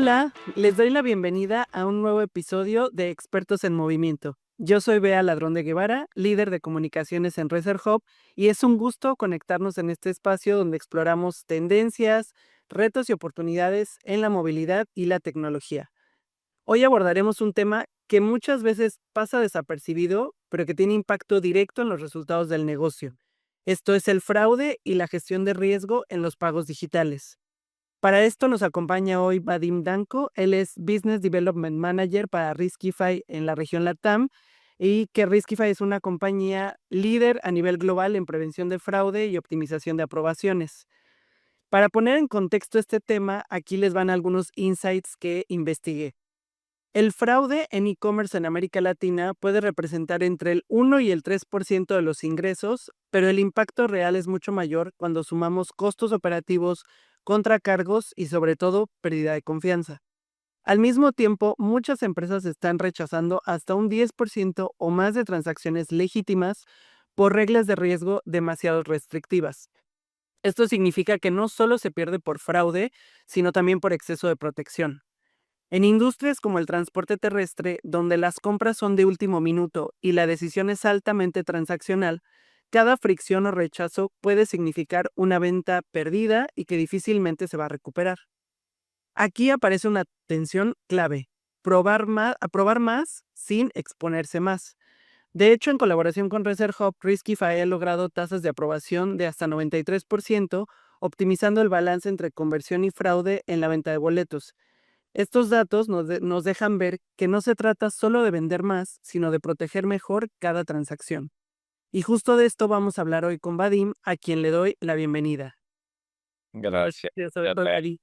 Hola, les doy la bienvenida a un nuevo episodio de Expertos en Movimiento. Yo soy Bea Ladrón de Guevara, líder de comunicaciones en Reser Hub, y es un gusto conectarnos en este espacio donde exploramos tendencias, retos y oportunidades en la movilidad y la tecnología. Hoy abordaremos un tema que muchas veces pasa desapercibido, pero que tiene impacto directo en los resultados del negocio. Esto es el fraude y la gestión de riesgo en los pagos digitales. Para esto nos acompaña hoy Vadim Danko. Él es Business Development Manager para Riskify en la región LATAM y que Riskify es una compañía líder a nivel global en prevención de fraude y optimización de aprobaciones. Para poner en contexto este tema, aquí les van algunos insights que investigué. El fraude en e-commerce en América Latina puede representar entre el 1 y el 3% de los ingresos, pero el impacto real es mucho mayor cuando sumamos costos operativos, contracargos y sobre todo pérdida de confianza. Al mismo tiempo, muchas empresas están rechazando hasta un 10% o más de transacciones legítimas por reglas de riesgo demasiado restrictivas. Esto significa que no solo se pierde por fraude, sino también por exceso de protección. En industrias como el transporte terrestre, donde las compras son de último minuto y la decisión es altamente transaccional, cada fricción o rechazo puede significar una venta perdida y que difícilmente se va a recuperar. Aquí aparece una tensión clave: aprobar más sin exponerse más. De hecho, en colaboración con Reserve Hub, Riskify ha logrado tasas de aprobación de hasta 93%, optimizando el balance entre conversión y fraude en la venta de boletos. Estos datos nos dejan ver que no se trata solo de vender más, sino de proteger mejor cada transacción. Y justo de esto vamos a hablar hoy con Vadim, a quien le doy la bienvenida. Gracias. Gracias, Vadim,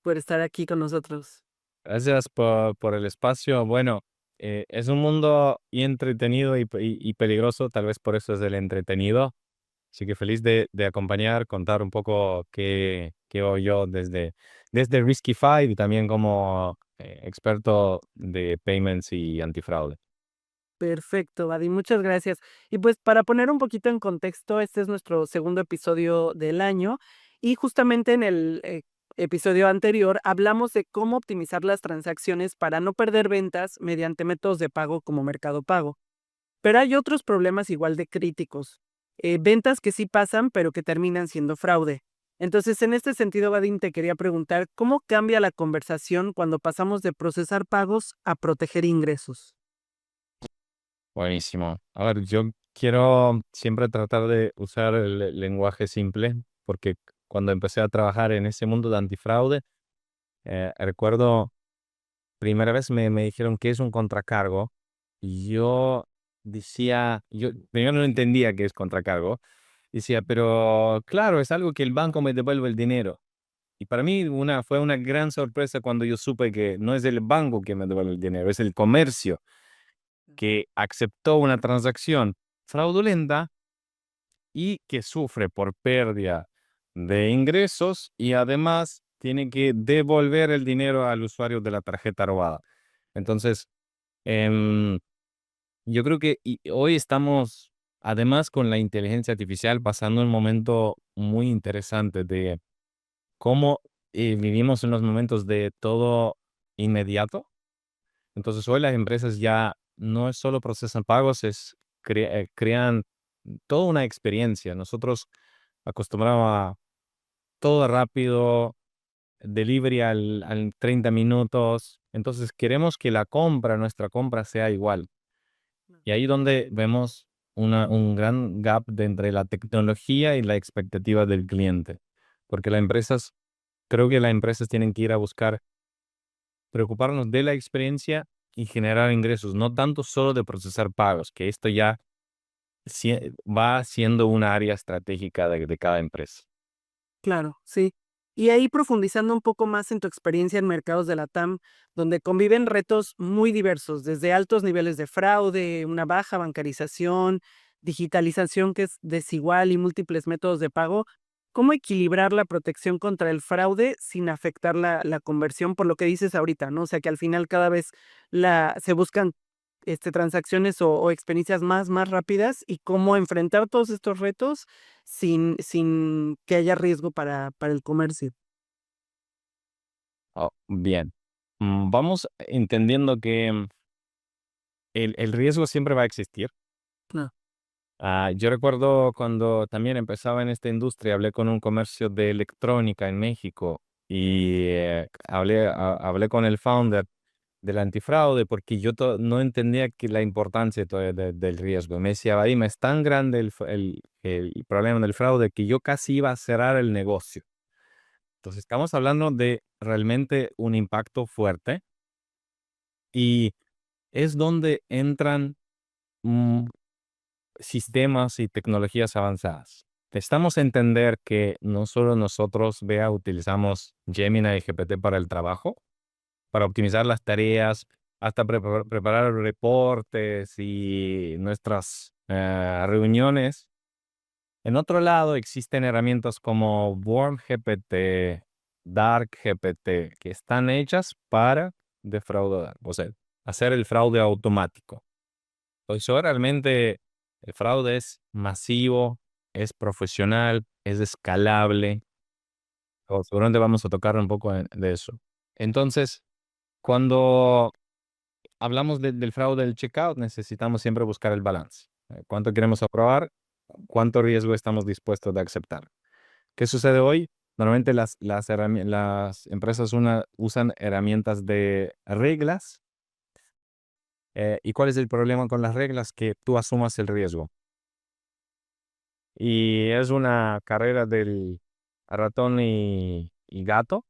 por estar aquí con nosotros. Gracias por el espacio. Bueno, es un mundo y entretenido y peligroso, tal vez por eso es el entretenido. Así que feliz de acompañar, contar un poco qué hago yo desde Riskify y también como experto de payments y antifraude. Perfecto, Vadim, muchas gracias. Y pues para poner un poquito en contexto, este es nuestro segundo episodio del año y justamente en el episodio anterior hablamos de cómo optimizar las transacciones para no perder ventas mediante métodos de pago como Mercado Pago. Pero hay otros problemas igual de críticos. Ventas que sí pasan, pero que terminan siendo fraude. Entonces, en este sentido, Vadim, te quería preguntar, ¿cómo cambia la conversación cuando pasamos de procesar pagos a proteger ingresos? Buenísimo. A ver, yo quiero siempre tratar de usar el lenguaje simple porque cuando empecé a trabajar en ese mundo de antifraude, recuerdo primera vez me dijeron: que es un contracargo?". Y yo decía, yo primero no entendía qué es contracargo. Decía: "Pero claro, es algo que el banco me devuelve el dinero". Y para mí fue una gran sorpresa cuando yo supe que no es el banco que me devuelve el dinero, es el comercio que aceptó una transacción fraudulenta y que sufre por pérdida de ingresos y además tiene que devolver el dinero al usuario de la tarjeta robada. Entonces, Em, yo creo que hoy estamos, además con la inteligencia artificial, pasando un momento muy interesante de cómo vivimos en los momentos de todo inmediato. Entonces, hoy las empresas ya no es solo procesan pagos, crean toda una experiencia. Nosotros acostumbramos a todo rápido, delivery al 30 minutos. Entonces, queremos que nuestra compra sea igual. Y ahí donde vemos un gran gap entre la tecnología y la expectativa del cliente. Porque creo que las empresas tienen que ir a buscar, preocuparnos de la experiencia y generar ingresos, no tanto solo de procesar pagos, que esto ya va siendo un área estratégica de cada empresa. Claro, sí. Y ahí profundizando un poco más en tu experiencia en mercados de la TAM, donde conviven retos muy diversos, desde altos niveles de fraude, una baja bancarización, digitalización que es desigual y múltiples métodos de pago, ¿cómo equilibrar la protección contra el fraude sin afectar la conversión? Por lo que dices ahorita, ¿no? O sea, que al final cada vez se buscan transacciones o experiencias más rápidas y cómo enfrentar todos estos retos sin que haya riesgo para el comercio. Oh, bien. Vamos entendiendo que el riesgo siempre va a existir. No. Yo recuerdo cuando también empezaba en esta industria, hablé con un comercio de electrónica en México y hablé con el founder del antifraude porque yo no entendía que la importancia todavía del riesgo. Me decía, Vadim, es tan grande el problema del fraude que yo casi iba a cerrar el negocio. Entonces, estamos hablando de realmente un impacto fuerte y es donde entran mm, sistemas y tecnologías avanzadas. Necesitamos entender que no solo nosotros, Bea, utilizamos Gemini y GPT para el trabajo, para optimizar las tareas, hasta preparar reportes y nuestras reuniones. En otro lado, existen herramientas como WormGPT, DarkGPT, que están hechas para defraudar, o sea, hacer el fraude automático. Eso realmente el fraude es masivo, es profesional, es escalable. Seguramente vamos a tocar un poco de eso. Entonces, cuando hablamos del fraude del checkout, necesitamos siempre buscar el balance. ¿Cuánto queremos aprobar? ¿Cuánto riesgo estamos dispuestos a aceptar? ¿Qué sucede hoy? Normalmente las empresas usan herramientas de reglas. ¿Y cuál es el problema con las reglas? Que tú asumas el riesgo. Y es una carrera del ratón y gato,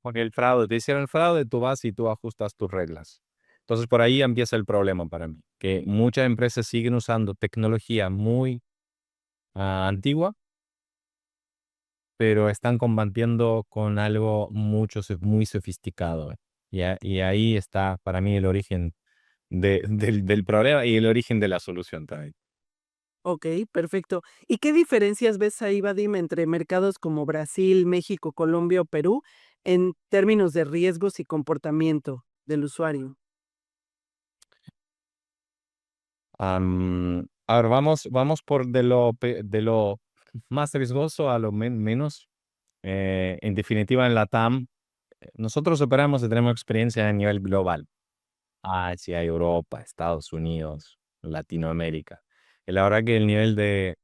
porque el fraude, te hicieron el fraude, tú vas y tú ajustas tus reglas. Entonces por ahí empieza el problema para mí, que muchas empresas siguen usando tecnología muy antigua, pero están combatiendo con algo muy sofisticado. Y ahí está para mí el origen del problema y el origen de la solución también. Ok, perfecto. ¿Y qué diferencias ves ahí, Vadim, entre mercados como Brasil, México, Colombia o Perú en términos de riesgos y comportamiento del usuario? A ver, vamos por de lo más riesgoso a lo menos. En definitiva, en la TAM, nosotros operamos y tenemos experiencia a nivel global. Asia, Europa, Estados Unidos, Latinoamérica. Y la verdad que el nivel de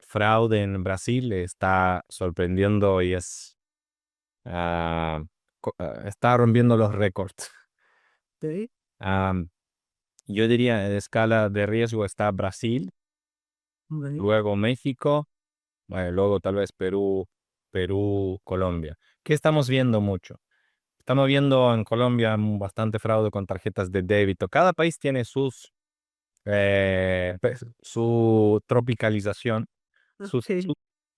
fraude en Brasil está sorprendiendo y ah, está rompiendo los récords. Ok, Am, yo diría en escala de riesgo está Brasil, ok, luego México, luego tal vez Perú, Colombia. ¿Qué estamos viendo mucho? Estamos viendo en Colombia bastante fraude con tarjetas de débito. Cada país tiene su tropicalización, sus, ok.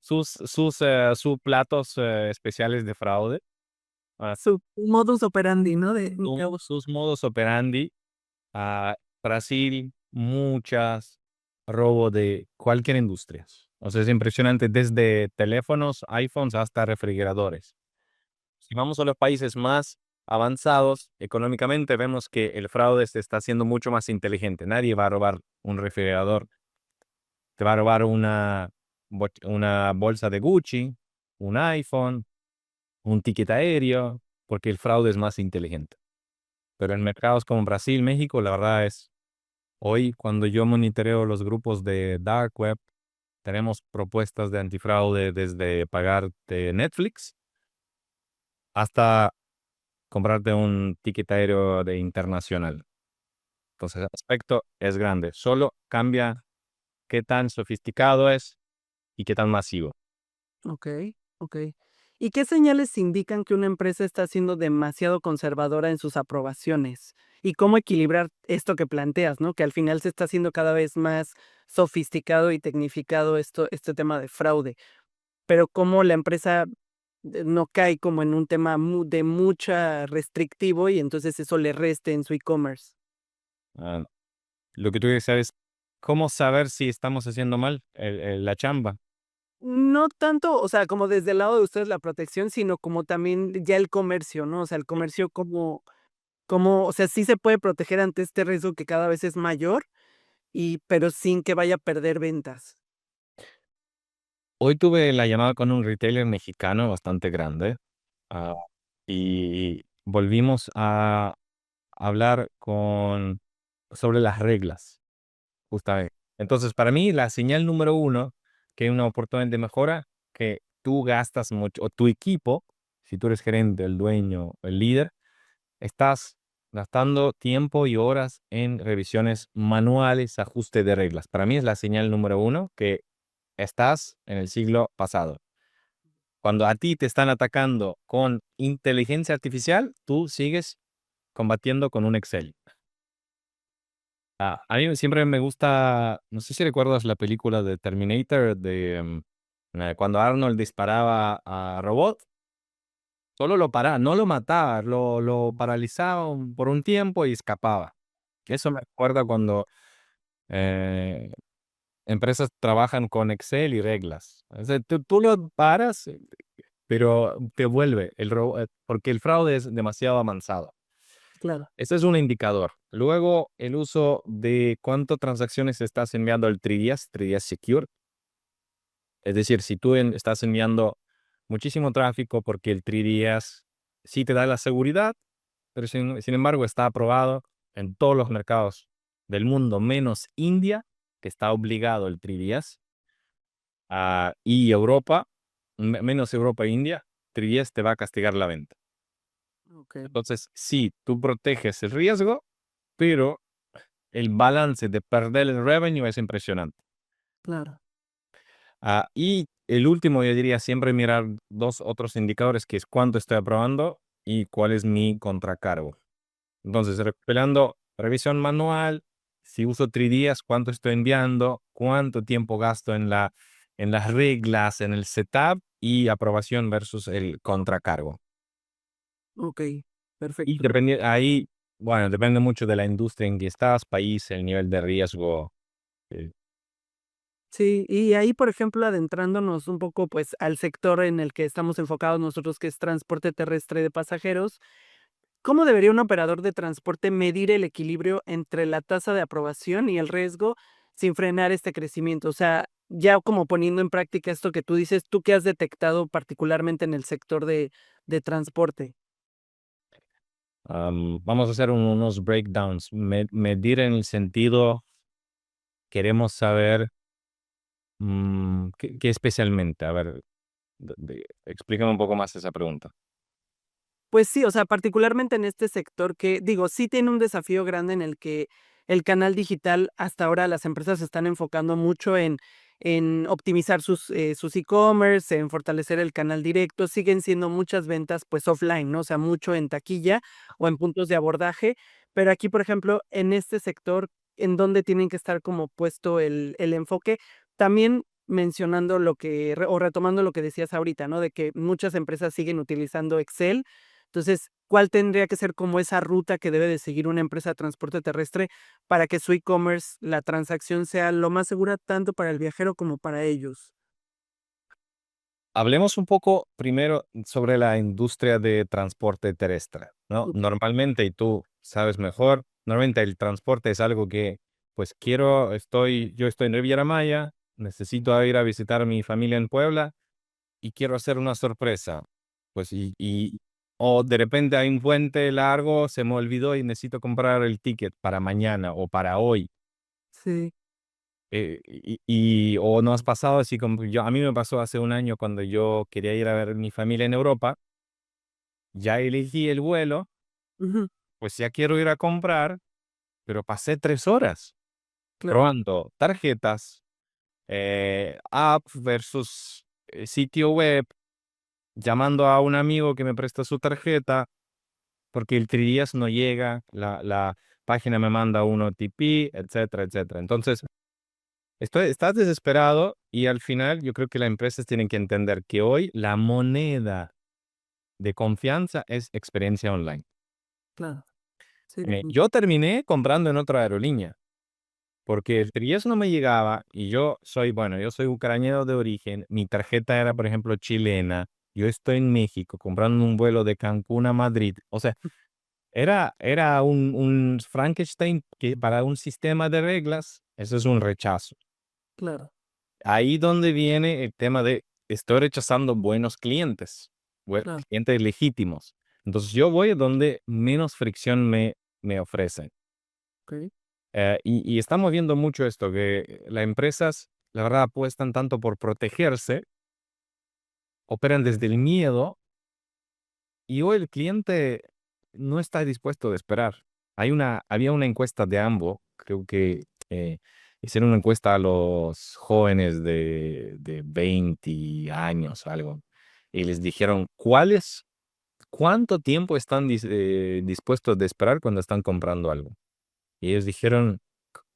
su- sus platos especiales de fraude, ah, Su modus operandi, ¿no? De sus modos operandi. Brasil, muchas robo de cualquier industria. O sea, es impresionante desde teléfonos, iPhones hasta refrigeradores. Si vamos a los países más avanzados económicamente, vemos que el fraude se está haciendo mucho más inteligente. Nadie va a robar un refrigerador, te va a robar una bolsa de Gucci, un iPhone, un ticket aéreo, porque el fraude es más inteligente. Pero en mercados como Brasil, México, la verdad es, hoy cuando yo monitoreo los grupos de Dark Web, tenemos propuestas de antifraude desde pagarte Netflix hasta comprarte un ticket aéreo de internacional. Entonces, el aspecto es grande. Solo cambia qué tan sofisticado es y qué tan masivo. okey, okey. ¿Y qué señales indican que una empresa está siendo demasiado conservadora en sus aprobaciones? ¿Y cómo equilibrar esto que planteas, no? Que al final se está haciendo cada vez más sofisticado y tecnificado este tema de fraude, pero cómo la empresa, no cae como en un tema de mucha restrictivo y entonces eso le reste en su e-commerce. Ah, lo que tú quieres saber es cómo saber si estamos haciendo mal la chamba. No tanto, o sea, como desde el lado de ustedes la protección, sino como también ya el comercio, ¿no? O sea, el comercio como, o sea, sí se puede proteger ante este riesgo que cada vez es mayor pero sin que vaya a perder ventas. Hoy tuve la llamada con un retailer mexicano bastante grande. y volvimos a hablar sobre las reglas, justamente. Entonces, para mí, la señal número uno, que hay una oportunidad de mejora, que tú gastas mucho, o tu equipo, si tú eres gerente, el dueño, el líder, estás gastando tiempo y horas en revisiones manuales, ajuste de reglas. Para mí es la señal número uno que estás en el siglo pasado. Cuando a ti te están atacando con inteligencia artificial, tú sigues combatiendo con un Excel. A mí siempre me gusta, no sé si recuerdas la película de Terminator, cuando Arnold disparaba a robot, solo lo paraba, no lo mataba, lo paralizaba por un tiempo y escapaba. Eso me recuerda cuando eh, empresas trabajan con Excel y reglas. O sea, tú lo paras, pero te vuelve porque el fraude es demasiado avanzado. Claro, Ese es un indicador. Luego, el uso de cuántas transacciones estás enviando al 3DS Secure. Es decir, si tú estás enviando muchísimo tráfico porque el 3DS sí te da la seguridad, pero sin embargo está aprobado en todos los mercados del mundo, menos India, que está obligado el 3DS, y Europa, menos Europa e India, 3DS te va a castigar la venta. ok, Entonces, sí, tú proteges el riesgo, pero el balance de perder el revenue es impresionante. claro, Y el último, yo diría siempre mirar dos otros indicadores, que es cuánto estoy aprobando y cuál es mi contracargo. Entonces, recuperando revisión manual, si uso 3 días, cuánto estoy enviando, cuánto tiempo gasto en las reglas, en el setup y aprobación versus el contracargo. ok, Y perfecto. ahí, bueno, depende mucho de la industria en que estás, país, el nivel de riesgo. eh, Sí, y ahí, por ejemplo, adentrándonos un poco, pues, al sector en el que estamos enfocados nosotros, que es transporte terrestre de pasajeros, ¿cómo debería un operador de transporte medir el equilibrio entre la tasa de aprobación y el riesgo sin frenar este crecimiento? O sea, ya como poniendo en práctica esto que tú dices, ¿tú qué has detectado particularmente en el sector de transporte? Vamos a hacer unos breakdowns. Medir en el sentido, queremos saber qué especialmente. A ver, explícame un poco más esa pregunta. Pues sí, o sea, particularmente en este sector que, digo, sí tiene un desafío grande en el que el canal digital, hasta ahora las empresas se están enfocando mucho en optimizar sus e-commerce, en fortalecer el canal directo. Siguen siendo muchas ventas, pues, offline, ¿no? O sea, mucho en taquilla o en puntos de abordaje. Pero aquí, por ejemplo, en este sector, ¿en dónde tienen que estar como puesto el enfoque? También mencionando lo que o retomando lo que decías ahorita, ¿no? De que muchas empresas siguen utilizando Excel. Entonces, ¿cuál tendría que ser como esa ruta que debe de seguir una empresa de transporte terrestre para que su e-commerce, la transacción sea lo más segura tanto para el viajero como para ellos? Hablemos un poco primero sobre la industria de transporte terrestre, ¿no? Okey, Normalmente, y tú sabes mejor, normalmente el transporte es algo que, pues yo estoy en Riviera Maya, necesito ir a visitar a mi familia en Puebla y quiero hacer una sorpresa. Pues o de repente hay un puente largo, se me olvidó y necesito comprar el ticket para mañana o para hoy. sí, O no has pasado así como a mí me pasó hace un año cuando yo quería ir a ver a mi familia en Europa, ya elegí el vuelo, ujú, pues ya quiero ir a comprar, pero pasé 3 horas claro, probando tarjetas, app versus sitio web, llamando a un amigo que me presta su tarjeta, porque el 3 días no llega, la página me manda un OTP, etcétera, etcétera. Entonces, estás desesperado y al final yo creo que las empresas tienen que entender que hoy la moneda de confianza es experiencia online. claro, sí, Yo terminé comprando en otra aerolínea porque el 3 no me llegaba y yo soy ucraniano de origen, mi tarjeta era, por ejemplo, chilena, yo estoy en México comprando un vuelo de Cancún a Madrid. O sea, era un Frankenstein que para un sistema de reglas, eso es un rechazo. claro, Ahí donde viene el tema de estoy rechazando buenos clientes, claro, clientes legítimos. Entonces yo voy donde menos fricción me ofrecen. Ok. Y estamos viendo mucho esto, que las empresas, la verdad, apuestan tanto por protegerse, operan desde el miedo, y hoy el cliente no está dispuesto a esperar. Había una encuesta de AMBO, creo que hicieron una encuesta a los jóvenes de 20 años, algo, y les dijeron, ¿cuánto tiempo están dispuestos de esperar cuando están comprando algo? Y ellos dijeron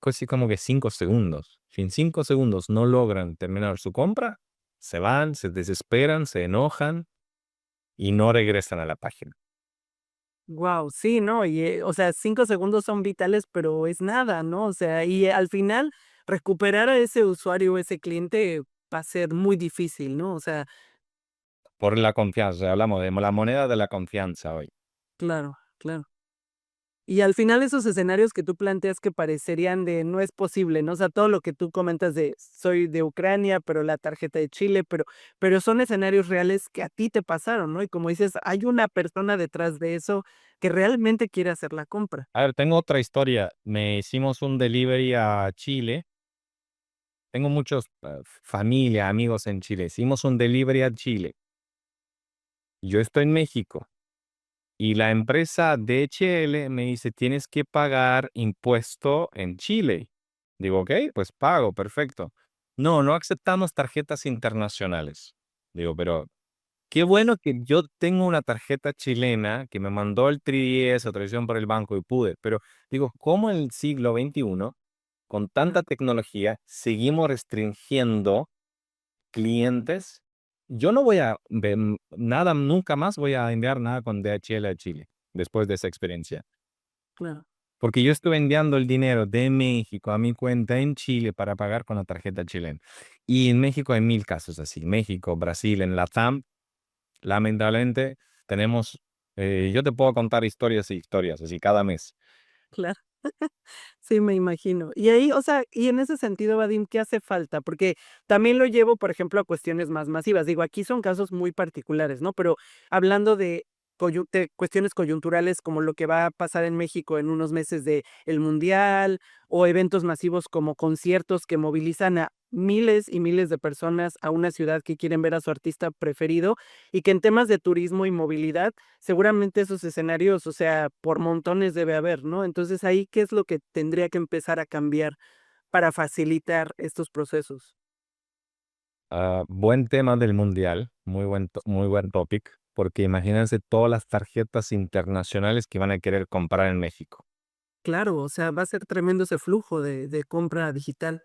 casi como que 5 segundos. Si en 5 segundos no logran terminar su compra, se van, se desesperan, se enojan y no regresan a la página. Wow, sí, ¿no? Y, o sea, 5 segundos son vitales, pero es nada, ¿no? O sea, y al final recuperar a ese usuario, ese cliente va a ser muy difícil, ¿no? O sea, Por la confianza, hablamos de la moneda de la confianza hoy. claro, claro. Y al final esos escenarios que tú planteas que parecerían de no es posible, ¿no? O sea, todo lo que tú comentas de soy de Ucrania, pero la tarjeta de Chile, pero son escenarios reales que a ti te pasaron, ¿no? Y como dices, hay una persona detrás de eso que realmente quiere hacer la compra. A ver, tengo otra historia. Me hicimos un delivery a Chile. Tengo muchos familia, amigos en Chile. Hicimos un delivery a Chile. Yo estoy en México. Y la empresa DHL me dice, tienes que pagar impuesto en Chile. Digo, ok, pues pago, perfecto. No, no aceptamos tarjetas internacionales. Digo, pero qué bueno que yo tengo una tarjeta chilena que me mandó el 3DS, autorización por el banco y pude. Pero digo, ¿cómo en el siglo XXI, con tanta tecnología, seguimos restringiendo clientes? Yo no voy a nada, nunca más voy a enviar nada con DHL a Chile después de esa experiencia. Claro, Porque yo estuve enviando el dinero de México a mi cuenta en Chile para pagar con la tarjeta chilena. Y en México hay mil casos así. México, Brasil, en Latam, lamentablemente tenemos, yo te puedo contar historias y historias así cada mes. claro. Sí, me imagino. Y ahí, o sea, y en ese sentido, Vadim, ¿qué hace falta? Porque también lo llevo, por ejemplo, a cuestiones más masivas. Digo, aquí son casos muy particulares, ¿no? Pero hablando de, de cuestiones coyunturales como lo que va a pasar en México en unos meses de el Mundial o eventos masivos como conciertos que movilizan a miles y miles de personas a una ciudad que quieren ver a su artista preferido y que en temas de turismo y movilidad seguramente esos escenarios, o sea, por montones debe haber, ¿no? Entonces, ahí, ¿qué es lo que tendría que empezar a cambiar para facilitar estos procesos? Buen tema del mundial, muy buen topic, porque imagínense todas las tarjetas internacionales que van a querer comprar en México. Claro, o sea, va a ser tremendo ese flujo de compra digital.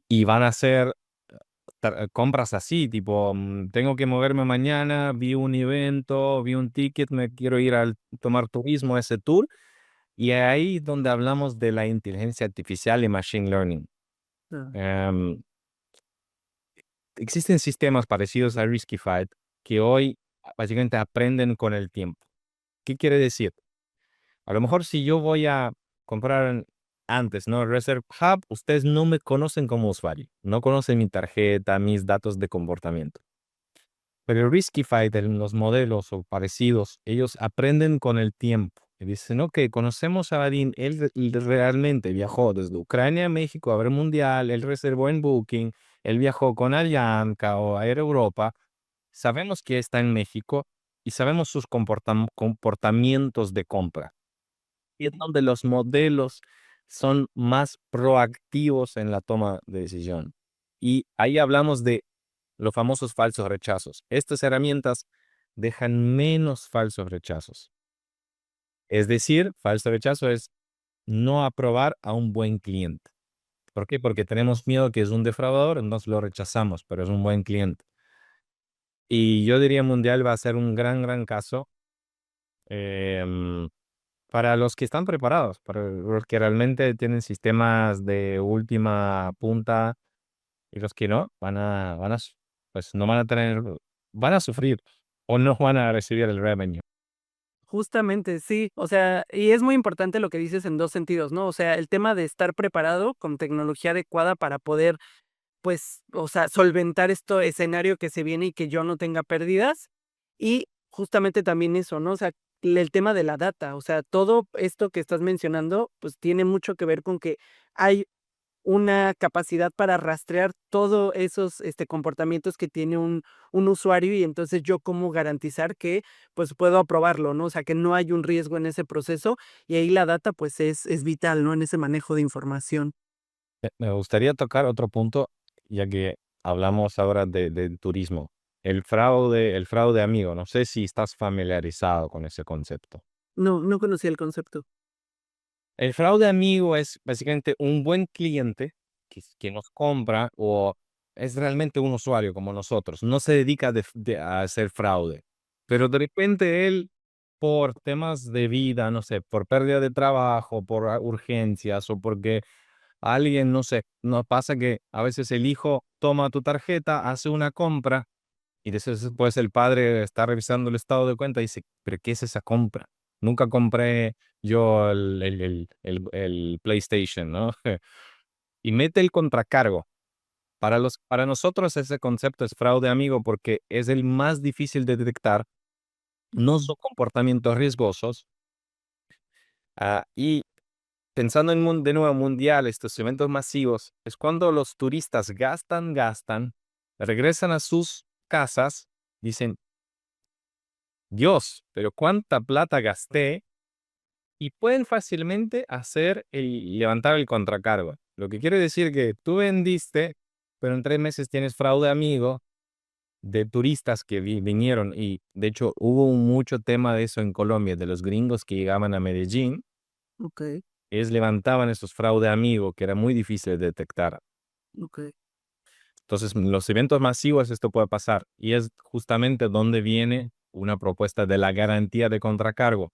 Y van a ser compras así, tipo, tengo que moverme mañana, vi un evento, vi un ticket, me quiero ir a tomar turismo, ese tour, y ahí es donde hablamos de la inteligencia artificial y machine learning. Ah, Em, Existen sistemas parecidos a Riskified que hoy básicamente aprenden con el tiempo. ¿Qué quiere decir? A lo mejor si yo voy a comprar antes, ¿no? Reserve Hub, ustedes no me conocen como usuario, no conocen mi tarjeta, mis datos de comportamiento. Pero Riskified, en los modelos o parecidos, ellos aprenden con el tiempo. Y dicen, ok, conocemos a Vadim, él realmente viajó desde Ucrania a México a ver Mundial, él reservó en Booking, él viajó con Avianca o Air Europa. Sabemos que está en México y sabemos sus comportamientos de compra. Y es donde los modelos son más proactivos en la toma de decisión. Y ahí hablamos de los famosos falsos rechazos. Estas herramientas dejan menos falsos rechazos. Es decir, falso rechazo es no aprobar a un buen cliente. ¿Por qué? Porque tenemos miedo que es un defraudador, entonces lo rechazamos, pero es un buen cliente. Y yo diría Mundial va a ser un gran caso em, para los que están preparados, para los que realmente tienen sistemas de última punta y los que no, pues no van a tener, van a sufrir o no van a recibir el revenue. justamente, sí. O sea, y es muy importante lo que dices en 2 sentidos, ¿no? O sea, el tema de estar preparado con tecnología adecuada para poder, pues, o sea, solventar escenario que se viene y que yo no tenga pérdidas. Y justamente también eso, ¿no? O sea, el tema de la data. O sea, todo esto que estás mencionando, pues tiene mucho que ver con que hay una capacidad para rastrear todos esos, comportamientos que tiene un usuario, y entonces yo cómo garantizar que, pues, puedo aprobarlo, ¿no? O sea, que no hay un riesgo en ese proceso, y ahí la data, pues, es vital, ¿no? En ese manejo de información. Me gustaría tocar otro punto, ya que hablamos ahora del turismo. El fraude amigo. No sé si estás familiarizado con ese concepto. No, no conocía el concepto. El fraude amigo es básicamente un buen cliente que nos compra o es realmente un usuario como nosotros. No se dedica a hacer fraude, pero de repente él, por temas de vida, no sé, por pérdida de trabajo, por urgencias o porque alguien, no sé, nos pasa que a veces el hijo toma tu tarjeta, hace una compra y después el padre está revisando el estado de cuenta y dice, pero ¿qué es esa compra? Nunca compré yo el PlayStation, ¿no? Y mete el contracargo. Para nosotros ese concepto es fraude amigo porque es el más difícil de detectar, no Ujú. son comportamientos riesgosos. Y pensando en de nuevo mundial, estos eventos masivos, es cuando los turistas gastan, regresan a sus casas, dicen, Dios, pero cuánta plata gasté, y pueden fácilmente levantar el contracargo. Lo que quiere decir que tú vendiste, pero en 3 meses tienes fraude amigo de turistas que vinieron, y de hecho hubo mucho tema de eso en Colombia, de los gringos que llegaban a Medellín, Okey, ellos levantaban esos fraude amigo que era muy difícil de detectar. okey. Entonces, en los eventos masivos esto puede pasar y es justamente donde viene una propuesta de la garantía de contracargo.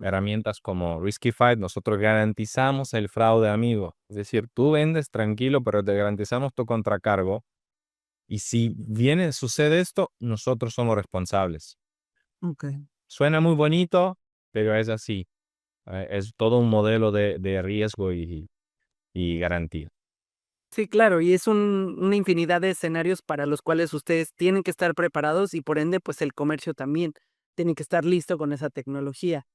Herramientas como Riskify, nosotros garantizamos el fraude amigo. Es decir, tú vendes tranquilo, pero te garantizamos tu contracargo. Y si sucede esto, nosotros somos responsables. Okey. Suena muy bonito, pero es así. Es todo un modelo de riesgo y garantía. Sí, claro, y es una infinidad de escenarios para los cuales ustedes tienen que estar preparados y, por ende, pues, el comercio también tiene que estar listo con esa tecnología.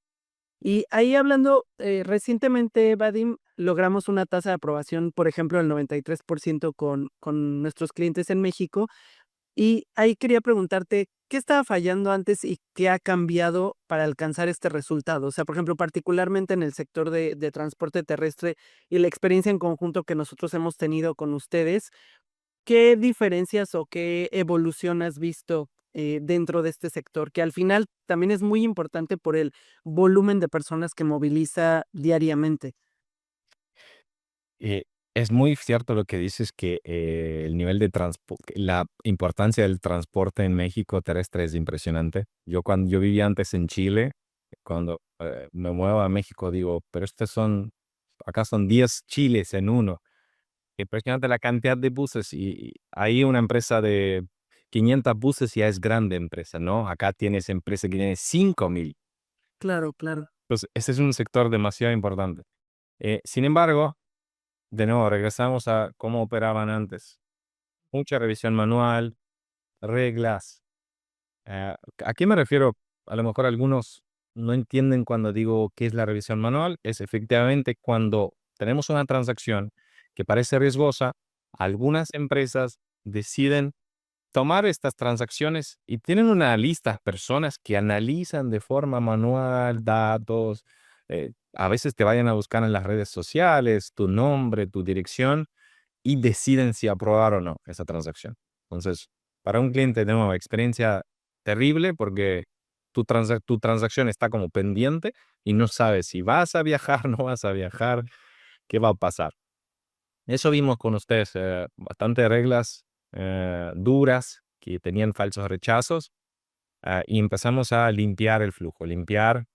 Y ahí hablando, recientemente, Vadim, logramos una tasa de aprobación, por ejemplo, del 93% con nuestros clientes en México. Y ahí quería preguntarte, ¿qué estaba fallando antes y qué ha cambiado para alcanzar este resultado? O sea, por ejemplo, particularmente en el sector de transporte terrestre y la experiencia en conjunto que nosotros hemos tenido con ustedes, ¿qué diferencias o qué evolución has visto, dentro de este sector? Que al final también es muy importante por el volumen de personas que moviliza diariamente. Eh, es muy cierto lo que dices que el nivel de transporte, la importancia del transporte en México terrestre es impresionante. Cuando yo vivía antes en Chile, cuando me muevo a México digo, pero acá son 10 chiles en uno. Impresionante la cantidad de buses y ahí una empresa de 500 buses ya es grande empresa, ¿no? Acá tienes empresa que tiene 5.000. Claro, claro. Entonces, ese es un sector demasiado importante. Sin embargo, de nuevo, regresamos a cómo operaban antes. Mucha revisión manual, reglas. ¿A qué me refiero? A lo mejor algunos no entienden cuando digo qué es la revisión manual. Es efectivamente cuando tenemos una transacción que parece riesgosa, algunas empresas deciden tomar estas transacciones y tienen una lista de personas que analizan de forma manual datos. A veces te vayan a buscar en las redes sociales tu nombre, tu dirección y deciden si aprobar o no esa transacción. Entonces, para un cliente, de nuevo, experiencia terrible porque tu transacción está como pendiente y no sabes si vas a viajar, no vas a viajar, qué va a pasar. Eso vimos con ustedes, bastante reglas duras que tenían falsos rechazos, y empezamos a limpiar el flujo, limpiar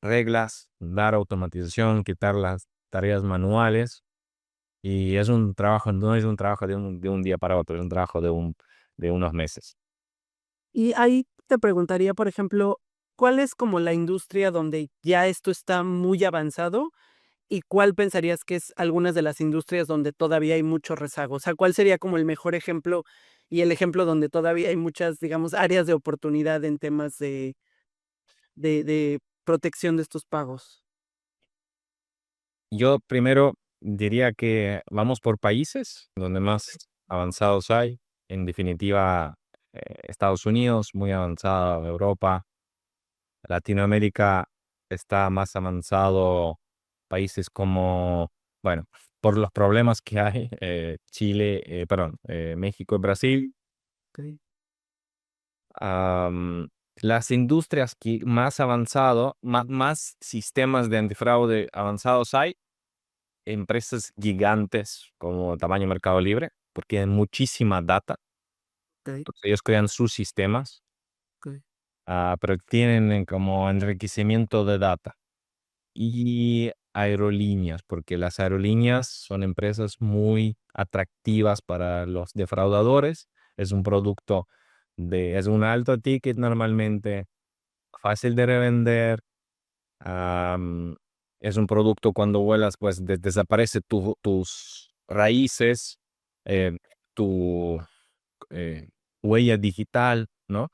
reglas, dar automatización, quitar las tareas manuales. Y es un trabajo, no es un trabajo de un día para otro, es un trabajo de unos meses. Y ahí te preguntaría, por ejemplo, ¿cuál es como la industria donde ya esto está muy avanzado? ¿Y cuál pensarías que es algunas de las industrias donde todavía hay mucho rezago? O sea, ¿cuál sería como el mejor ejemplo y el ejemplo donde todavía hay muchas, digamos, áreas de oportunidad en temas de de protección de estos pagos? Yo primero diría que vamos por países donde más avanzados hay. En definitiva, Estados Unidos, muy avanzado, Europa, Latinoamérica está más avanzado, países como, bueno, por los problemas que hay, Chile, perdón, México y Brasil. Okey, Am, las industrias que más avanzado, más sistemas de antifraude avanzados hay, empresas gigantes como tamaño Mercado Libre, porque hay muchísima data. okey, Entonces ellos crean sus sistemas, okey. pero tienen como enriquecimiento de data. Y aerolíneas, porque las aerolíneas son empresas muy atractivas para los defraudadores. Es un producto es un alto ticket normalmente, fácil de revender. am, es un producto cuando vuelas, pues desaparece tus raíces, eh, tu eh, huella digital, ¿no?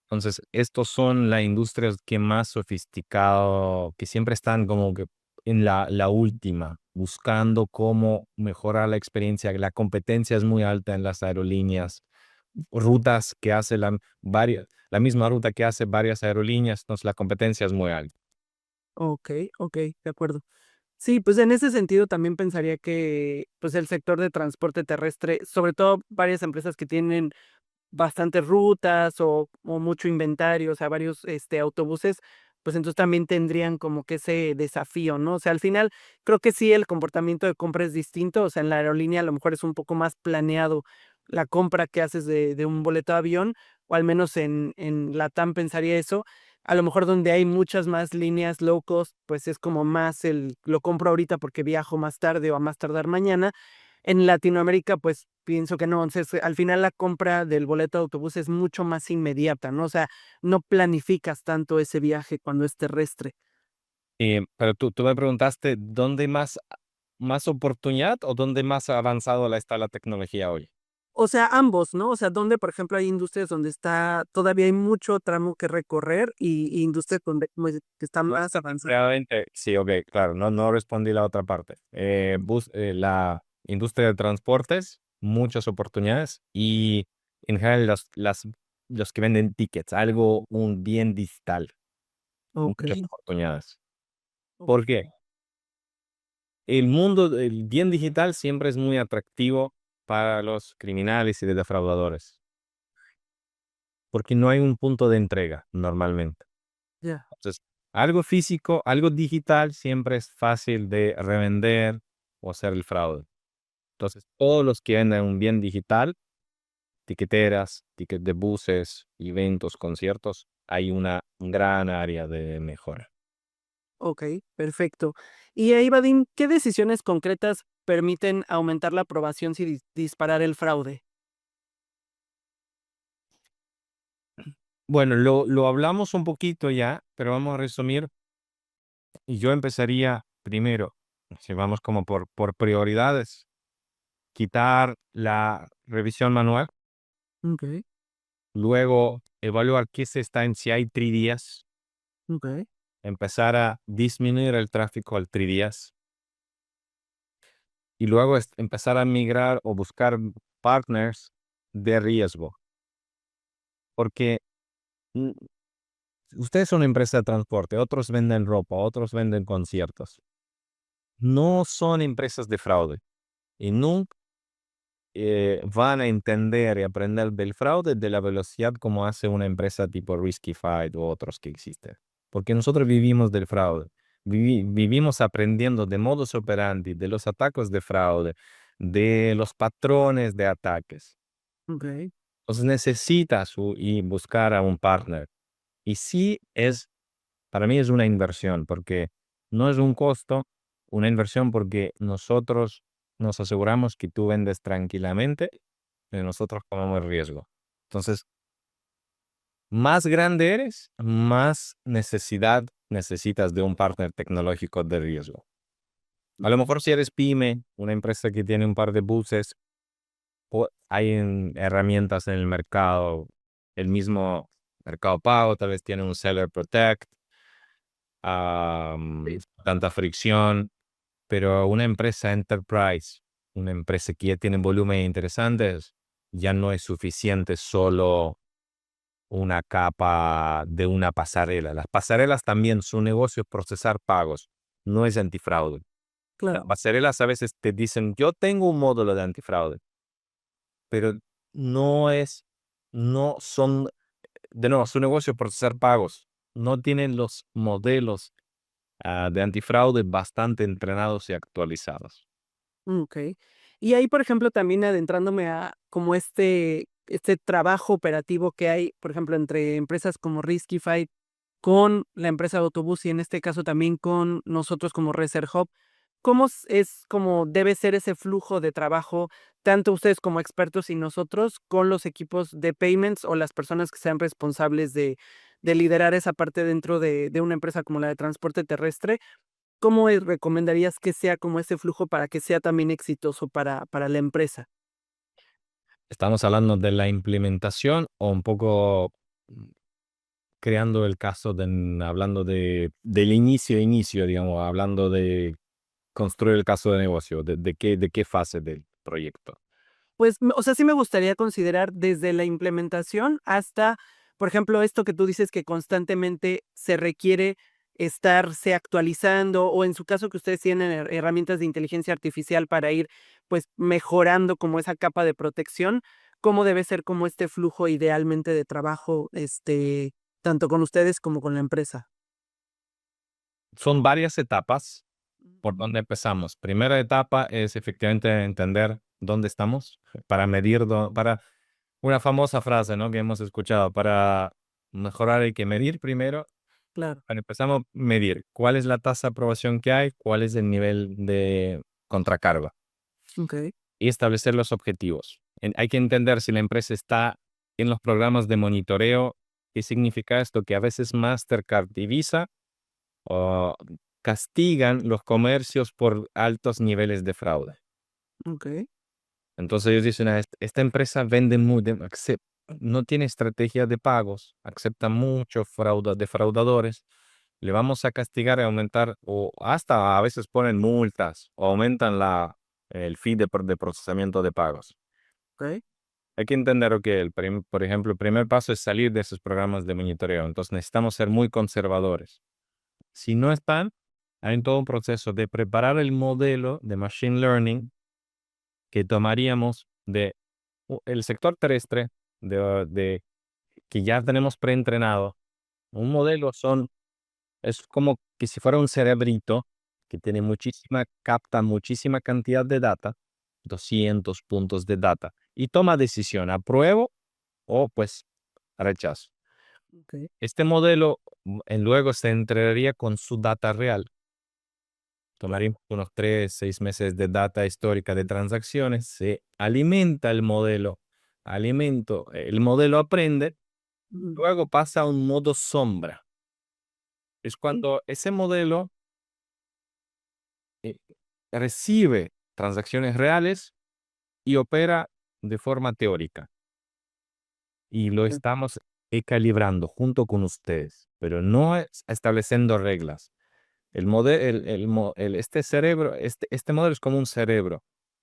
Entonces, estos son las industrias que más sofisticado, que siempre están como que en la última, buscando cómo mejorar la experiencia. La competencia es muy alta en las aerolíneas, rutas que hace la misma ruta que hace varias aerolíneas, entonces la competencia es muy alta. Okey, okey, de acuerdo. Sí, pues, en ese sentido también pensaría que, pues, el sector de transporte terrestre, sobre todo varias empresas que tienen bastantes rutas o mucho inventario, o sea, varios, autobuses, pues, entonces también tendrían como que ese desafío, ¿no? O sea, al final creo que sí el comportamiento de compra es distinto, o sea, en la aerolínea a lo mejor es un poco más planeado la compra que haces de un boleto de avión, o al menos en LATAM pensaría eso. A lo mejor donde hay muchas más líneas low cost, pues, es como más el lo compro ahorita porque viajo más tarde o a más tardar mañana. En Latinoamérica, pues, pienso que no. Entonces, al final la compra del boleto de autobús es mucho más inmediata, ¿no? O sea, no planificas tanto ese viaje cuando es terrestre. Pero tú me preguntaste, ¿dónde más oportunidad o dónde más avanzado está la tecnología hoy? O sea, ambos, ¿no? O sea, donde, por ejemplo, hay industrias donde todavía hay mucho tramo que recorrer y industrias donde que están más avanzadas. Realmente, sí, ok, claro, no respondí la otra parte. La industria de transportes, muchas oportunidades y en general los que venden tickets, un bien digital, muchas Okey, oportunidades. ¿Por okey. qué? El mundo del bien digital siempre es muy atractivo para los criminales y de defraudadores, porque no hay un punto de entrega normalmente. Ya, Entonces, algo físico, algo digital siempre es fácil de revender o hacer el fraude. Entonces, todos los que venden un bien digital, tiqueteras, tickets de buses, eventos, conciertos, hay una gran área de mejora. okey, perfecto. Y ahí, Vadim, ¿qué decisiones concretas permiten aumentar la aprobación sin disparar el fraude? Bueno, lo hablamos un poquito ya, pero vamos a resumir. Y yo empezaría primero, si vamos como por prioridades, quitar la revisión manual, Okey, luego evaluar qué se está en si hay 3 días, okey, empezar a disminuir el tráfico al 3 días y luego empezar a migrar o buscar partners de riesgo. Porque mm, ustedes son una empresa de transporte, otros venden ropa, otros venden conciertos. No son empresas de fraude y nunca van a entender y aprender del fraude de la velocidad como hace una empresa tipo Riskified u otros que existen. Porque nosotros vivimos del fraude. Vivimos aprendiendo de modus operandi, de los ataques de fraude, de los patrones de ataques. okey, Entonces necesitas y buscar a un partner. Y sí para mí es una inversión, porque no es un costo, una inversión porque nosotros nos aseguramos que tú vendes tranquilamente y nosotros tomamos el riesgo. Entonces, más grande eres, más necesidad necesitas de un partner tecnológico de riesgo. A lo mejor si eres pyme, una empresa que tiene un par de buses, hay herramientas en el mercado, el mismo Mercado Pago tal vez tiene un Seller Protect, Sí. tanta fricción, pero una empresa enterprise, una empresa que ya tiene volúmenes interesantes, ya no es suficiente solo una capa de una pasarela. Las pasarelas también, su negocio es procesar pagos, no es antifraude. Las Claro. pasarelas a veces te dicen, yo tengo un módulo de antifraude, pero no es, no son, de nuevo, su negocio es procesar pagos. No tienen los modelos de antifraude bastante entrenados y actualizados. Okey. Y ahí, por ejemplo, también adentrándome a como este trabajo operativo que hay, por ejemplo, entre empresas como Riskify con la empresa de autobús y en este caso también con nosotros como Reser Hub, ¿cómo es como debe ser ese flujo de trabajo, tanto ustedes como expertos y nosotros con los equipos de payments o las personas que sean responsables de liderar esa parte dentro de una empresa como la de transporte terrestre? ¿Cómo, recomendarías que sea como ese flujo para que sea también exitoso para la empresa? Estamos hablando de la implementación o un poco mm, creando el caso hablando del inicio, digamos, hablando de construir el caso de negocio, de qué fase del proyecto. Pues, o sea, sí me gustaría considerar desde la implementación hasta, por ejemplo, esto que tú dices que constantemente se requiere estarse actualizando, o en su caso que ustedes tienen herramientas de inteligencia artificial para ir, pues, mejorando como esa capa de protección, ¿cómo debe ser como este flujo idealmente de trabajo, tanto con ustedes como con la empresa? Son varias etapas por donde empezamos. Primera etapa es efectivamente entender dónde estamos para medir, para una famosa frase, ¿no? Que hemos escuchado, para mejorar hay que medir primero. Claro, Bueno, empezamos a medir cuál es la tasa de aprobación que hay, cuál es el nivel de contracarga okey, y establecer los objetivos. Hay que entender si la empresa está en los programas de monitoreo. ¿Qué significa esto? Que a veces Mastercard y Visa o castigan los comercios por altos niveles de fraude. okey, Entonces ellos dicen, esta empresa vende muy, no tiene estrategia de pagos, acepta mucho defraudadores, le vamos a castigar y aumentar, o hasta a veces ponen multas o aumentan el fee de procesamiento de pagos. okey, Hay que entender que, por ejemplo, el primer paso es salir de esos programas de monitoreo. Entonces necesitamos ser muy conservadores. Si no están, hay todo un proceso de preparar el modelo de Machine Learning que tomaríamos el sector terrestre, que ya tenemos preentrenado. Un modelo es como que si fuera un cerebrito que tiene capta muchísima cantidad de data, 200 puntos de data, y toma decisión, apruebo o pues rechazo. okey, Este modelo luego se entrenaría con su data real. Tomaría unos 3, 6 meses de data histórica de transacciones, se alimenta el modelo aprende, ujú, luego pasa a un modo sombra. Es okey, cuando ese modelo eh, recibe transacciones reales y opera de forma teórica. Y lo okey, estamos calibrando junto con ustedes, pero no es estableciendo reglas. Este cerebro, este modelo es como un cerebro,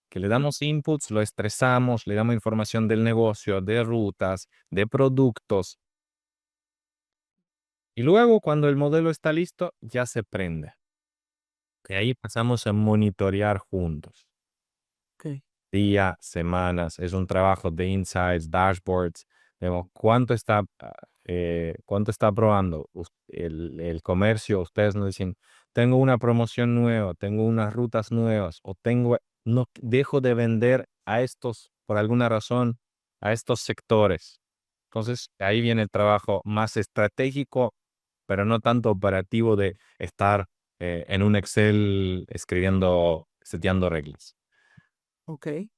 que le ujú, damos inputs, lo estresamos, le damos información del negocio, de rutas, de productos, y luego cuando el modelo está listo, ya se prende. Y ahí pasamos a monitorear juntos. okey, Días, semanas, es un trabajo de insights, dashboards, vemos cuánto está aprobando el comercio. Ustedes nos dicen, tengo una promoción nueva, tengo unas rutas nuevas, o no dejo de vender a estos, por alguna razón, a estos sectores. Entonces, ahí viene el trabajo más estratégico, pero no tanto operativo de estar en un Excel seteando reglas. okey.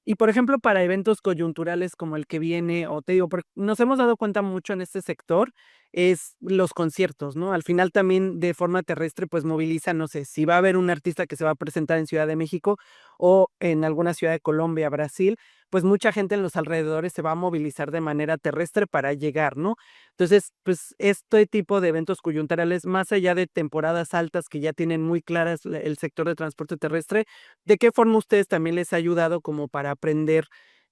Y, por ejemplo, para eventos coyunturales como el que viene, o te digo, nos hemos dado cuenta mucho en este sector es los conciertos, ¿no? Al final también de forma terrestre, pues moviliza, no sé, si va a haber un artista que se va a presentar en Ciudad de México o en alguna ciudad de Colombia, Brasil, pues mucha gente en los alrededores se va a movilizar de manera terrestre para llegar, ¿no? Entonces, pues este tipo de eventos coyunturales, más allá de temporadas altas que ya tienen muy claras el sector de transporte terrestre, ¿de qué forma ustedes también les ha ayudado como para aprender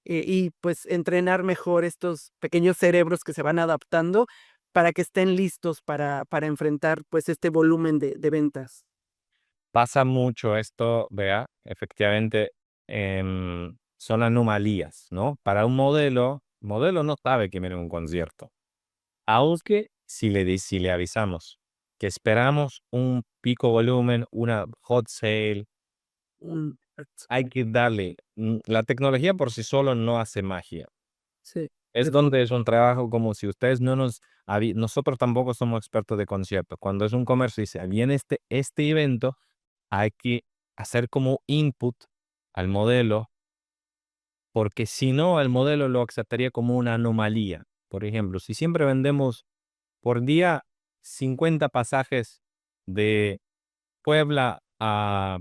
y pues entrenar mejor estos pequeños cerebros que se van adaptando para que estén listos para enfrentar pues este volumen de ventas? Pasa mucho esto, vea, efectivamente, son anomalías, ¿no? Para un modelo no sabe que viene un concierto, aunque si le avisamos que esperamos un pico volumen, una hot sale, Mm, hay que darle, la tecnología por sí solo no hace magia. sí, Es donde es un trabajo como si ustedes no nos nosotros tampoco somos expertos de conciertos. Cuando es un comercio y dice: "Viene este evento", hay que hacer como input al modelo, porque si no, el modelo lo aceptaría como una anomalía. Por ejemplo, si siempre vendemos por día 50 pasajes de Puebla a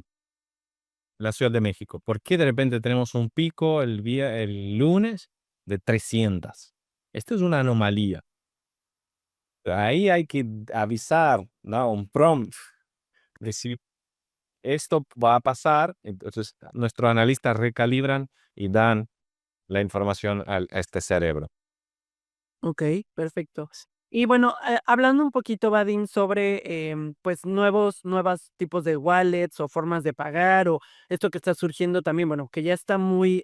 la Ciudad de México, ¿por qué de repente tenemos un pico el lunes de 300? Esto es una anomalía. Ahí hay que avisar, ¿no? Un prompt, decir, esto va a pasar, entonces nuestros analistas recalibran y dan la información a este cerebro. okey, perfecto. Y bueno, hablando un poquito, Vadim, sobre, pues, nuevos tipos de wallets o formas de pagar, o esto que está surgiendo también, bueno, que ya está muy,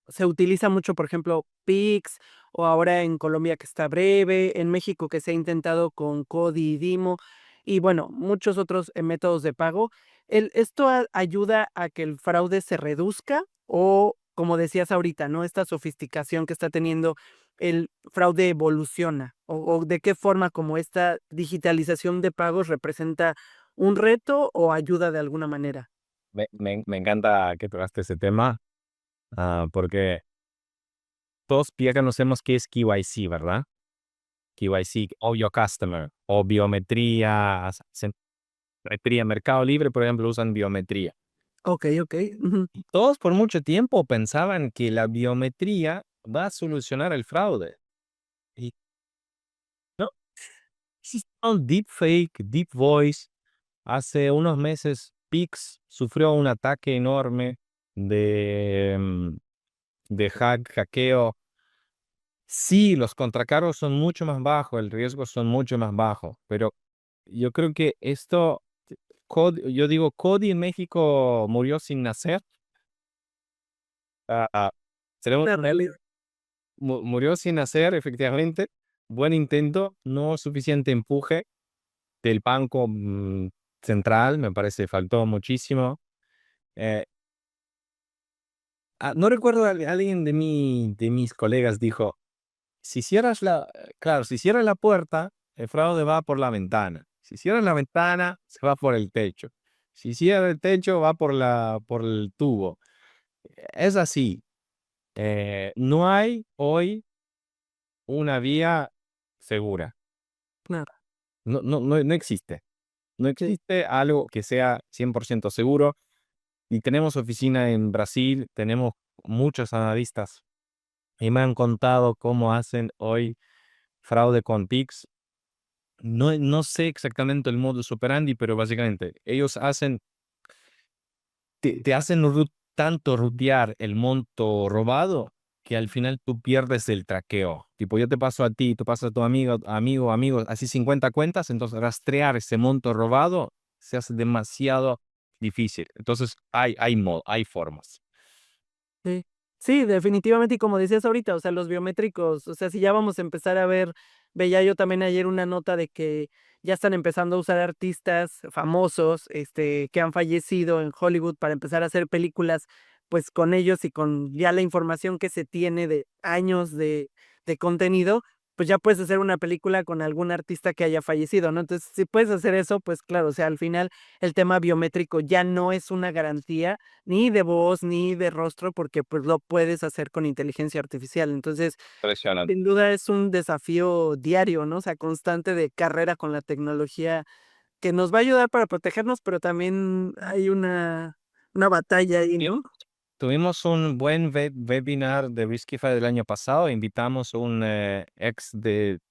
se utiliza mucho, por ejemplo, Pix, o ahora en Colombia que está Breve, en México que se ha intentado con Codi y Dimo, y bueno, muchos otros, métodos de pago. ¿Esto ayuda a que el fraude se reduzca? O, como decías ahorita, ¿no? Esta sofisticación que está teniendo el fraude evoluciona, o de qué forma como esta digitalización de pagos representa un reto o ayuda de alguna manera. Me encanta que tocaste ese tema, porque todos ya conocemos qué es KYC, ¿verdad? KYC, Know Your Customer, o biometría, biometría. Mercado Libre, por ejemplo, usan biometría. Okey, okey, ujú, Y todos por mucho tiempo pensaban que la biometría va a solucionar el fraude. Y no, existen deepfake, deep voice. Hace unos meses, Pix sufrió un ataque enorme de, hackeo. Sí, los contracargos son mucho más bajos, el riesgo son mucho más bajos, pero yo creo que esto, yo digo, Cody en México murió sin nacer. Tenemos una realidad. murió sin nacer, efectivamente. Buen intento, no suficiente empuje del banco central, me parece, faltó muchísimo. Eh, no recuerdo, alguien de mis colegas dijo, si cierras claro, si cierras la puerta, el fraude va por la ventana. Si cierras la ventana, se va por el techo. Si cierra el techo, va por el tubo. Es así. No hay hoy una vía segura. Claro, No existe. No sí. existe algo que sea 100% seguro. Y tenemos oficina en Brasil, tenemos muchos analistas y me han contado cómo hacen hoy fraude con Pix. No sé exactamente el modus operandi, pero básicamente ellos te hacen tanto rutear el monto robado que al final tú pierdes el traqueo. Tipo, yo te paso a ti, tú pasas a tu amigo, así 50 cuentas, entonces rastrear ese monto robado se hace demasiado difícil. Entonces hay formas. Sí. Sí, definitivamente, y como decías ahorita, o sea, los biométricos, o sea, si ya vamos a empezar a ver, veía yo también ayer una nota de que ya están empezando a usar artistas famosos, que han fallecido en Hollywood para empezar a hacer películas, pues, con ellos y con ya la información que se tiene de años de contenido, pues ya puedes hacer una película con algún artista que haya fallecido, ¿no? Entonces, si puedes hacer eso, pues claro, o sea, al final el tema biométrico ya no es una garantía ni de voz ni de rostro, porque pues lo puedes hacer con inteligencia artificial. Entonces, Impresionante. sin duda es un desafío diario, ¿no? O sea, constante de carrera con la tecnología que nos va a ayudar para protegernos, pero también hay una batalla ahí, ¿no? Tuvimos un buen webinar de Riskify del año pasado. Invitamos un ex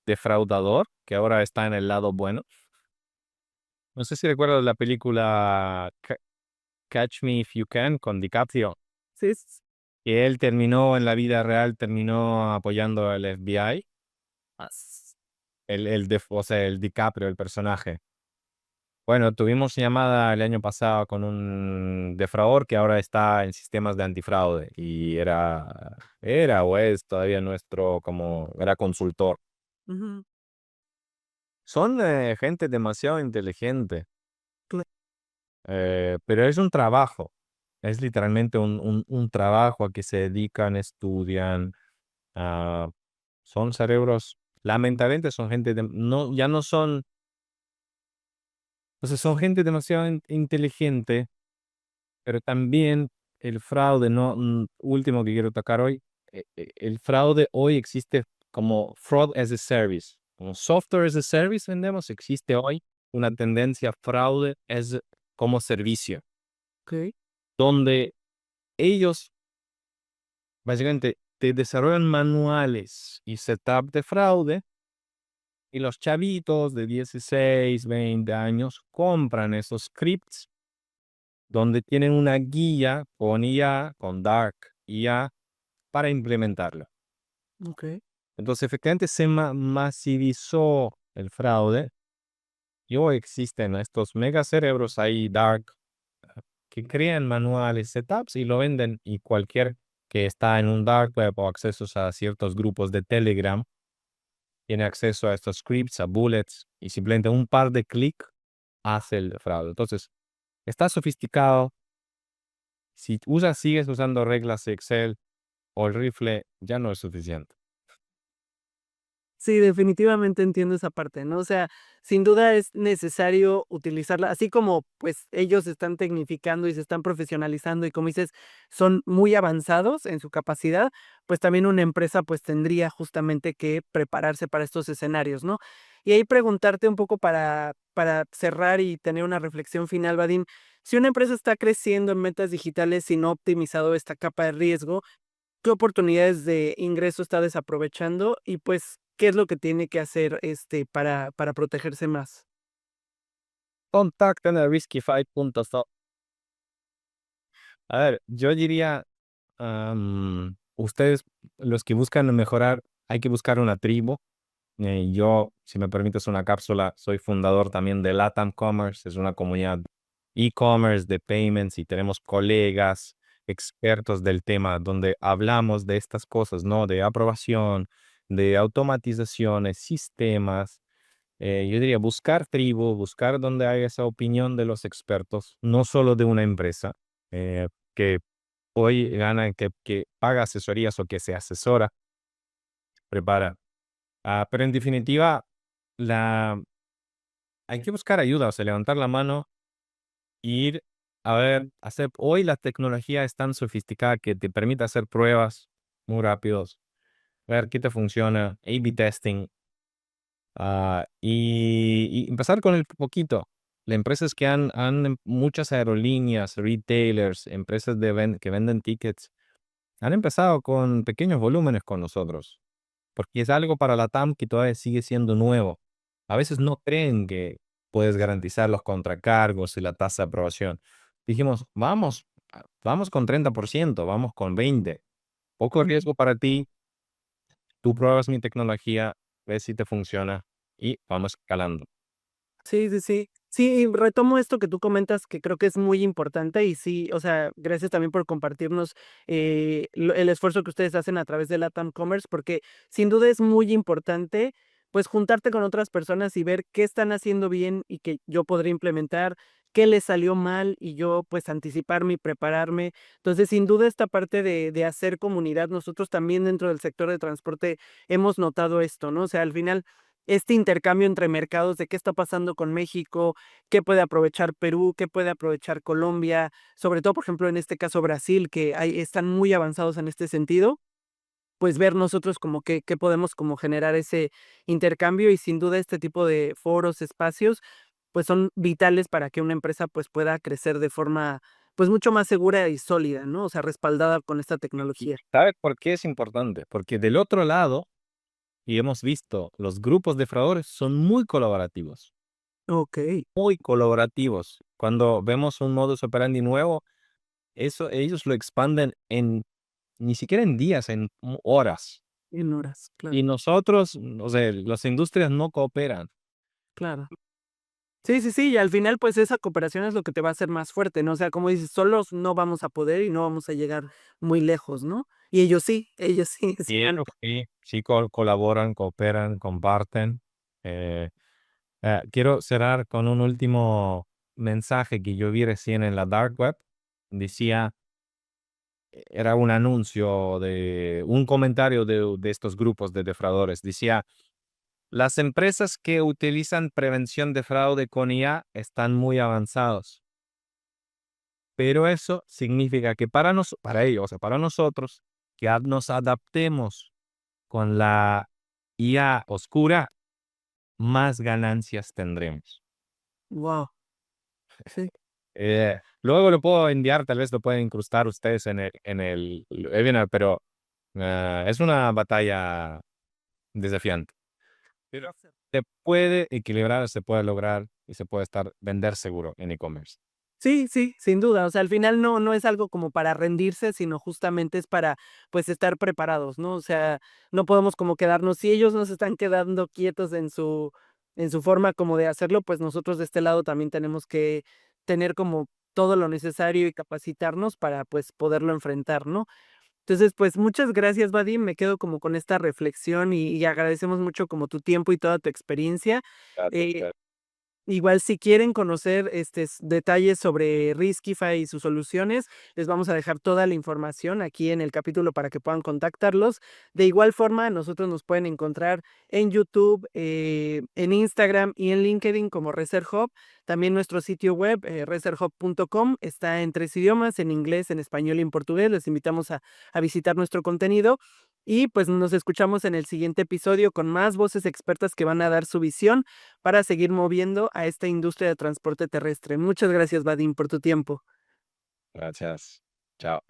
defraudador que ahora está en el lado bueno. No sé si recuerdas la película Catch Me If You Can con DiCaprio. Sí, Y él terminó en la vida real, terminó apoyando al FBI. O sea, el DiCaprio, el personaje. Bueno, tuvimos llamada el año pasado con un defraudador que ahora está en sistemas de antifraude y era o es todavía era consultor. ujú, Son gente demasiado inteligente, cla pero es un trabajo. Es literalmente un trabajo a que se dedican, estudian. ah, Son cerebros, lamentablemente son gente, no, ya no son, o sea, son gente demasiado inteligente. Pero también el fraude, no, último que quiero tocar hoy, el fraude hoy existe como fraud as a service, como software as a service vendemos, existe hoy una tendencia fraude como servicio, okey, donde ellos básicamente te desarrollan manuales y setup de fraude y los chavitos de 16 20 años compran esos scripts donde tienen una guía con IA, con Dark IA, para implementarlo. okey. Entonces, efectivamente, se masivizó el fraude y hoy existen estos megacerebros ahí, Dark, que crean manuales, setups y lo venden. Y cualquier que está en un Dark Web o accesos a ciertos grupos de Telegram tiene acceso a estos scripts, a bullets, y simplemente un par de clics hace el fraude. Entonces, está sofisticado. Si sigues usando reglas de Excel o el rifle, ya no es suficiente. Sí, definitivamente entiendo esa parte, ¿no? O sea, sin duda es necesario utilizarla, así como pues ellos se están tecnificando y se están profesionalizando y como dices, son muy avanzados en su capacidad, pues también una empresa pues tendría justamente que prepararse para estos escenarios, ¿no? Y ahí preguntarte un poco para cerrar y tener una reflexión final, Vadim, si una empresa está creciendo en metas digitales y no ha optimizado esta capa de riesgo, ¿qué oportunidades de ingreso está desaprovechando? Y, pues, ¿qué es lo que tiene que hacer, para protegerse más? Contacten a riskyfight.so. A ver, yo diría, ustedes, los que buscan mejorar, hay que buscar una tribu. Yo, si me permites una cápsula, soy fundador también de Latam Commerce, es una comunidad e-commerce de payments y tenemos colegas expertos del tema donde hablamos de estas cosas, ¿no? De aprobación, de automatizaciones, sistemas. Yo diría buscar tribu, buscar donde hay esa opinión de los expertos, no solo de una empresa que hoy gana, que paga asesorías o que se asesora, prepara. Pero en definitiva, la, hay que buscar ayuda, o sea, levantar la mano, ir a ver, hoy la tecnología es tan sofisticada que te permite hacer pruebas muy rápidos, ver qué te funciona, A/B testing, y empezar con el poquito. Las empresas que muchas aerolíneas, retailers, empresas que venden tickets, han empezado con pequeños volúmenes con nosotros, porque es algo para la TAM que todavía sigue siendo nuevo. A veces no creen que puedes garantizar los contracargos y la tasa de aprobación. Dijimos, vamos con 30%, vamos con 20%. Poco riesgo para ti, tú pruebas mi tecnología, ves si te funciona y vamos escalando. Sí, sí, sí. Sí, y retomo esto que tú comentas, que creo que es muy importante, y sí, o sea, gracias también por compartirnos, el esfuerzo que ustedes hacen a través de Latam Commerce, porque sin duda es muy importante, pues, juntarte con otras personas y ver qué están haciendo bien y que yo podría implementar, qué le salió mal y yo pues anticiparme y prepararme. Entonces, sin duda esta parte de hacer comunidad, nosotros también dentro del sector de transporte hemos notado esto, ¿no? O sea, al final este intercambio entre mercados de qué está pasando con México, qué puede aprovechar Perú, qué puede aprovechar Colombia, sobre todo, por ejemplo, en este caso Brasil, que están muy avanzados en este sentido, pues ver nosotros como qué podemos como generar ese intercambio y sin duda este tipo de foros, espacios, pues son vitales para que una empresa pues pueda crecer de forma pues mucho más segura y sólida, ¿no? O sea, respaldada con esta ¿Y tecnología. sabes por qué es importante? Porque del otro lado, y hemos visto, los grupos defraudadores son Okey, muy colaborativos. Cuando vemos un modus operandi nuevo, eso ellos lo expanden en ni siquiera en días, en horas. en horas, claro, Y nosotros, o sea, las industrias no cooperan. claro. Sí, sí, sí, y al final, pues, esa cooperación es lo que te va a hacer más fuerte, ¿no? O sea, como dices, solos no vamos a poder y no vamos a llegar muy lejos, ¿no? Y ellos sí, sí Y van. sí colaboran, cooperan, comparten. Eh, quiero cerrar con un último mensaje que yo vi recién en la dark web. Decía, era un anuncio de un comentario de estos grupos de defraudadores. Decía, las empresas que utilizan prevención de fraude con IA están muy avanzados, pero eso significa que para ellos, o sea, para nosotros, que nos adaptemos con la IA oscura, más ganancias tendremos. Guau, sí. Luego lo puedo enviar, tal vez lo pueden incrustar ustedes en el webinar, pero es una batalla desafiante. Pero se puede equilibrar, se puede lograr y se puede vender seguro en e-commerce. Sí, sí, sin duda. O sea, al final no es algo como para rendirse, sino justamente es para, pues, estar preparados, ¿no? O sea, no podemos como quedarnos si ellos nos están quedando quietos en su forma como de hacerlo, pues, nosotros de este lado también tenemos que tener como todo lo necesario y capacitarnos para, pues, poderlo enfrentar, ¿no? Entonces, pues, muchas gracias, Vadim. Me quedo como con esta reflexión y agradecemos mucho como tu tiempo y toda tu experiencia. Eh Gracias. Igual si quieren conocer, detalles sobre Riskify y sus soluciones, les vamos a dejar toda la información aquí en el capítulo para que puedan contactarlos. De igual forma, nosotros nos pueden encontrar en YouTube, en Instagram y en LinkedIn como ReserHub. También nuestro sitio web, reserhub.com, está en 3 idiomas, en inglés, en español y en portugués. Les invitamos a visitar nuestro contenido y, pues, nos escuchamos en el siguiente episodio con más voces expertas que van a dar su visión para seguir moviendo a esta industria de transporte terrestre. Muchas gracias, Vadim, por tu tiempo. Gracias. Chao.